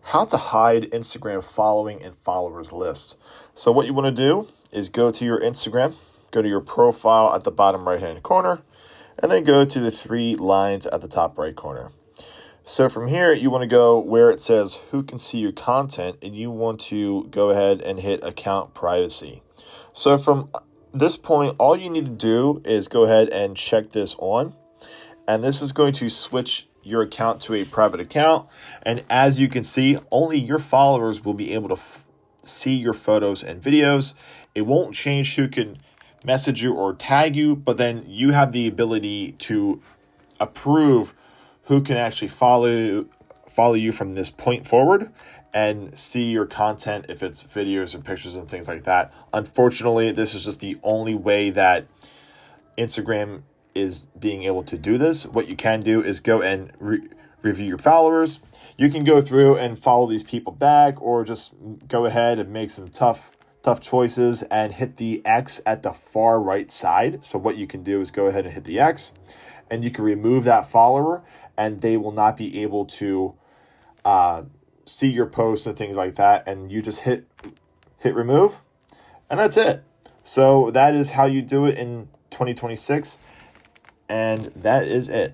how to hide Instagram following and followers list. So what you want to do is go to your Instagram, go to your profile at the bottom right hand corner, and then go to the three lines at the top right corner. So from here, you want to go where it says who can see your content, and you want to go ahead and hit account privacy. So from this point, all you need to do is go ahead and check this on, and this is going to switch your account to a private account. And as you can see, only your followers will be able to see your photos and videos. It won't change who can message you or tag you, but then you have the ability to approve who can actually follow you from this point forward and see your content if it's videos and pictures and things like that. Unfortunately, this is just the only way that Instagram is being able to do this. What you can do is go and review your followers. You can go through and follow these people back, or just go ahead and make some tough choices and hit the X at the far right side. So what you can do is go ahead and hit the X, and you can remove that follower, and they will not be able to see your posts and things like that. And you just hit remove, and that's it. So that is how you do it in 2026. And that is it.